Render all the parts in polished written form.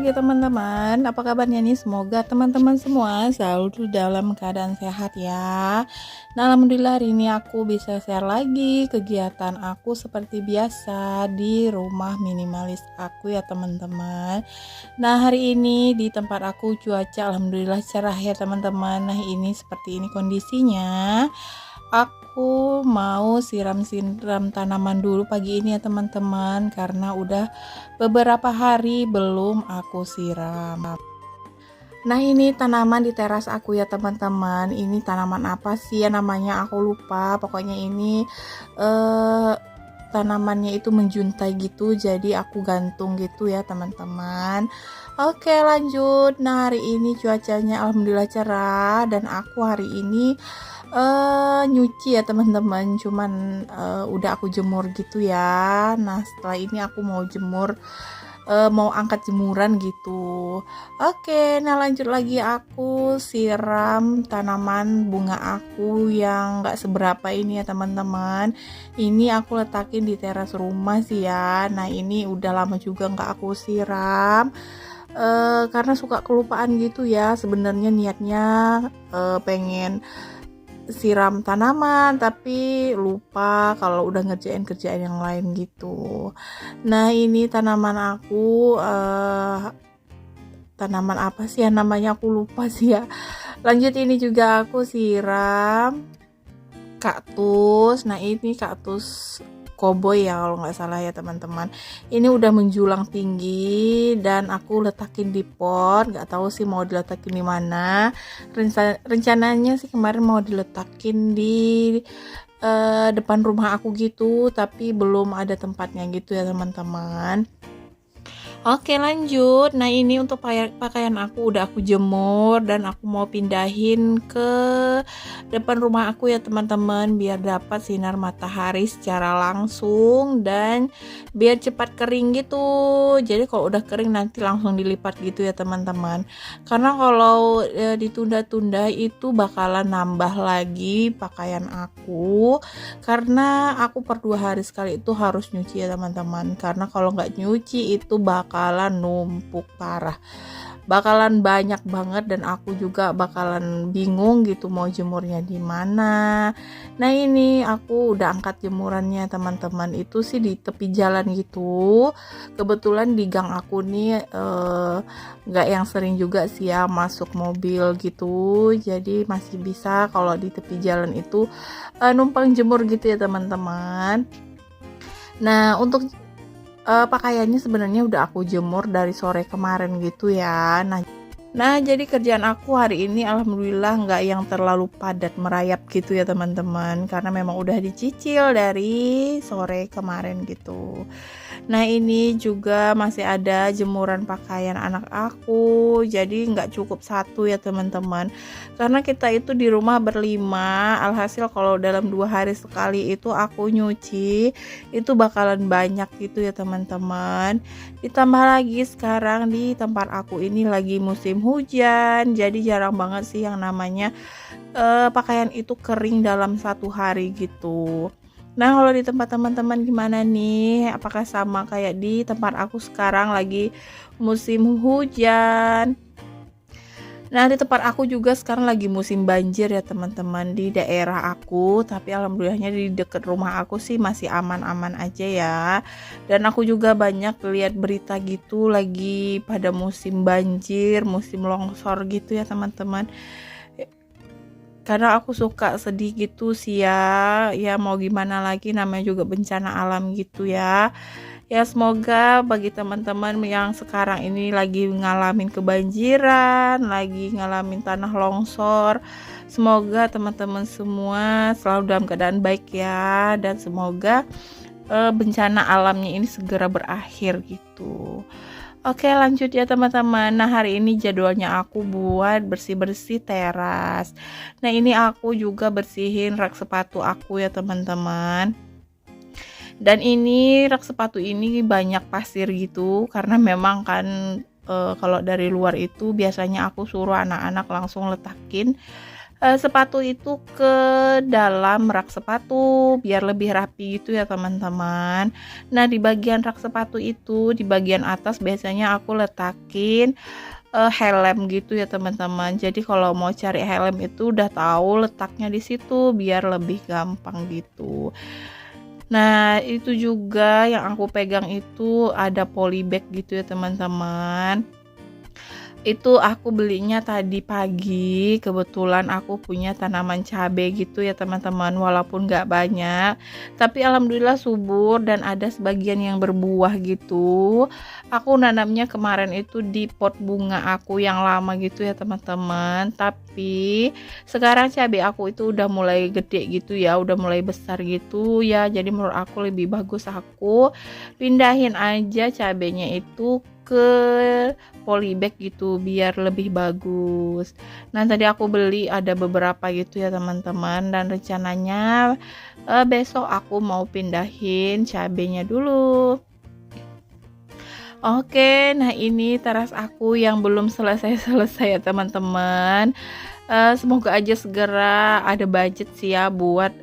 pagi teman-teman, apa kabarnya nih? Semoga teman-teman semua selalu dalam keadaan sehat ya. Nah, alhamdulillah hari ini aku bisa share lagi kegiatan aku seperti biasa di rumah minimalis aku ya teman-teman. Nah, hari ini di tempat aku cuaca alhamdulillah cerah ya teman-teman. Nah, ini seperti ini kondisinya. Aku mau siram-siram tanaman dulu pagi ini ya teman-teman, karena udah beberapa hari belum aku siram. Nah, ini tanaman di teras aku ya teman-teman. Ini tanaman apa sih ya namanya, aku lupa. Pokoknya ini tanamannya itu menjuntai gitu, jadi aku gantung gitu ya teman-teman. Oke, lanjut. Nah, hari ini cuacanya alhamdulillah cerah dan aku hari ini nyuci ya teman-teman, cuman udah aku jemur gitu ya. Nah, setelah ini aku mau jemur, mau angkat jemuran gitu. Oke, nah lanjut lagi, aku siram tanaman bunga aku yang gak seberapa ini ya teman-teman. Ini aku letakin di teras rumah sih ya. Nah, ini udah lama juga gak aku siram, karena suka kelupaan gitu ya. Sebenarnya niatnya pengen siram tanaman tapi lupa kalau udah ngerjain kerjaan yang lain gitu. Nah, ini tanaman aku, tanaman apa sih ya namanya, aku lupa sih ya. Lanjut, ini juga aku siram kaktus. Nah, ini kaktus koboi ya kalau nggak salah ya teman-teman. Ini udah menjulang tinggi dan aku letakin di pot. Nggak tahu sih mau diletakin di mana. Rencananya sih kemarin mau diletakin di depan rumah aku gitu, tapi belum ada tempatnya gitu ya teman-teman. Oke, lanjut. Nah, ini untuk pakaian aku udah aku jemur dan aku mau pindahin ke depan rumah aku ya teman-teman, biar dapat sinar matahari secara langsung dan biar cepat kering gitu. Jadi kalau udah kering nanti langsung dilipat gitu ya teman-teman. Karena kalau ditunda-tunda itu bakalan nambah lagi pakaian aku, karena aku per 2 hari sekali itu harus nyuci ya teman-teman. Karena kalau nggak nyuci itu bakalan numpuk parah, bakalan banyak banget dan aku juga bakalan bingung gitu mau jemurnya di mana. Nah, ini aku udah angkat jemurannya teman-teman, itu sih di tepi jalan gitu. Kebetulan di gang aku nih nggak yang sering juga sih ya masuk mobil gitu, jadi masih bisa kalau di tepi jalan itu numpang jemur gitu ya teman-teman. Nah, untuk pakaiannya sebenarnya udah aku jemur dari sore kemarin gitu ya. Nah, jadi kerjaan aku hari ini alhamdulillah nggak yang terlalu padat merayap gitu ya teman-teman, karena memang udah dicicil dari sore kemarin gitu. Nah, ini juga masih ada jemuran pakaian anak aku, jadi nggak cukup satu ya teman-teman, karena kita itu di rumah berlima. Alhasil kalau dalam 2 hari sekali itu aku nyuci itu bakalan banyak gitu ya teman-teman. Ditambah lagi sekarang di tempat aku ini lagi musim hujan, jadi jarang banget sih yang namanya pakaian itu kering dalam 1 hari gitu. Nah, kalau di tempat teman-teman gimana nih? Apakah sama kayak di tempat aku sekarang lagi musim hujan? Nah, di tempat aku juga sekarang lagi musim banjir ya teman-teman di daerah aku, tapi alhamdulillahnya di dekat rumah aku sih masih aman-aman aja ya. Dan aku juga banyak lihat berita gitu lagi pada musim banjir, musim longsor gitu ya teman-teman. Karena aku suka sedih gitu sih ya mau gimana lagi, namanya juga bencana alam gitu ya. Ya, semoga bagi teman-teman yang sekarang ini lagi ngalamin kebanjiran, lagi ngalamin tanah longsor, semoga teman-teman semua selalu dalam keadaan baik ya, dan semoga bencana alamnya ini segera berakhir gitu. Oke, lanjut ya teman-teman. Nah, hari ini jadwalnya aku buat bersih-bersih teras. Nah, ini aku juga bersihin rak sepatu aku ya teman-teman. Dan ini rak sepatu ini banyak pasir gitu, karena memang kan kalau dari luar itu biasanya aku suruh anak-anak langsung letakin sepatu itu ke dalam rak sepatu biar lebih rapi gitu ya teman-teman. Nah, di bagian rak sepatu itu, di bagian atas biasanya aku letakin helm gitu ya teman-teman. Jadi kalau mau cari helm itu udah tahu letaknya di situ biar lebih gampang gitu. Nah, itu juga yang aku pegang itu ada polybag gitu ya teman-teman. Itu aku belinya tadi pagi, kebetulan aku punya tanaman cabai gitu ya teman-teman, walaupun gak banyak tapi alhamdulillah subur dan ada sebagian yang berbuah gitu. Aku nanamnya kemarin itu di pot bunga aku yang lama gitu ya teman-teman, tapi sekarang cabai aku itu udah mulai gede gitu ya, udah mulai besar gitu ya, jadi menurut aku lebih bagus aku pindahin aja cabainya itu ke polybag gitu biar lebih bagus. Nah, tadi aku beli ada beberapa gitu ya teman-teman, dan rencananya besok aku mau pindahin cabenya dulu. Oke, nah ini teras aku yang belum selesai-selesai ya teman-teman. Semoga aja segera ada budget sih ya buat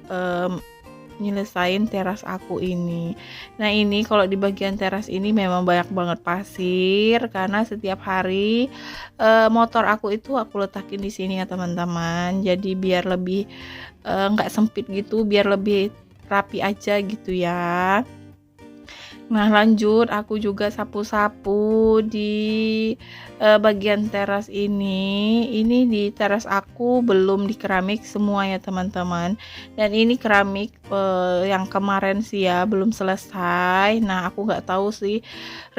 nyelesain teras aku ini. Nah, ini kalau di bagian teras ini memang banyak banget pasir karena setiap hari motor aku itu aku letakin di sini ya teman-teman. Jadi biar lebih nggak sempit gitu, biar lebih rapi aja gitu ya. Nah, lanjut aku juga sapu-sapu di bagian teras ini. Ini di teras aku belum di keramik semua ya teman-teman. Dan ini keramik yang kemarin sih ya belum selesai. Nah, aku nggak tahu sih,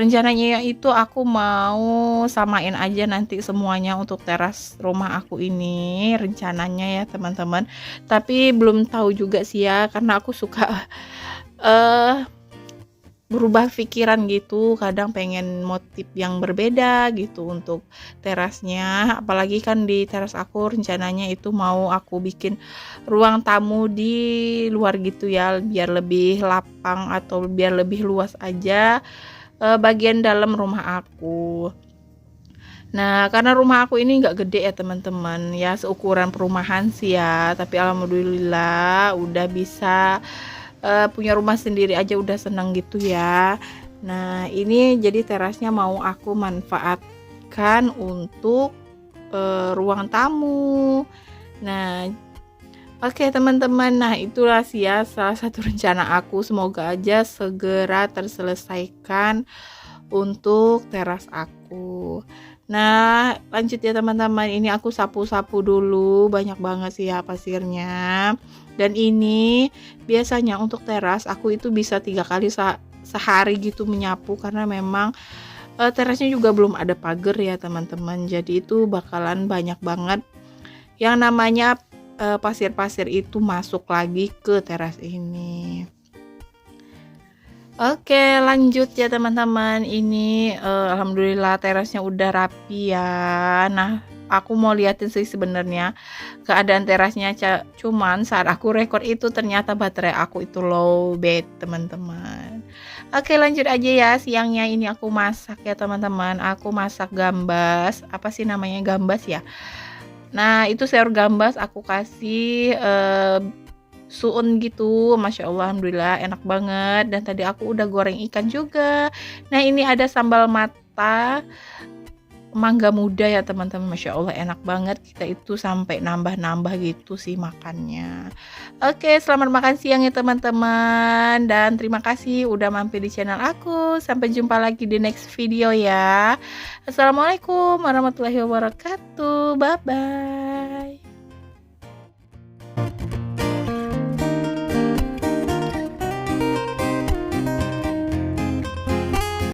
rencananya itu aku mau samain aja nanti semuanya untuk teras rumah aku ini rencananya ya teman-teman. Tapi belum tahu juga sih ya, karena aku suka berubah pikiran gitu, kadang pengen motif yang berbeda gitu untuk terasnya. Apalagi kan di teras aku rencananya itu mau aku bikin ruang tamu di luar gitu ya, biar lebih lapang atau biar lebih luas aja bagian dalam rumah aku. Nah, karena rumah aku ini nggak gede ya teman-teman, ya seukuran perumahan sih ya, tapi alhamdulillah udah bisa punya rumah sendiri aja udah seneng gitu ya. Nah, ini jadi terasnya mau aku manfaatkan untuk ruang tamu. Nah, oke teman-teman, nah itulah sih ya salah satu rencana aku, semoga aja segera terselesaikan untuk teras aku. Nah, lanjut ya teman-teman, ini aku sapu-sapu dulu, banyak banget sih ya pasirnya. Dan ini biasanya untuk teras aku itu bisa 3 kali sehari gitu menyapu, karena memang terasnya juga belum ada pagar ya teman-teman, jadi itu bakalan banyak banget yang namanya pasir-pasir itu masuk lagi ke teras ini. Oke, lanjut ya teman-teman. Ini alhamdulillah terasnya udah rapi ya. Nah, aku mau liatin sih sebenarnya keadaan terasnya, cuman saat aku record itu ternyata baterai aku itu low bat teman-teman. Oke, lanjut aja ya. Siangnya ini aku masak ya teman-teman. Aku masak gambas. Apa sih namanya, gambas ya? Nah, itu sayur gambas aku kasih suun gitu, masya Allah, alhamdulillah enak banget. Dan tadi aku udah goreng ikan juga. Nah, ini ada sambal mata mangga muda ya teman-teman, masya Allah enak banget, kita itu sampai nambah-nambah gitu sih makannya. Oke, selamat makan siang ya teman-teman, dan terima kasih udah mampir di channel aku. Sampai jumpa lagi di next video ya. Assalamualaikum warahmatullahi wabarakatuh, bye bye.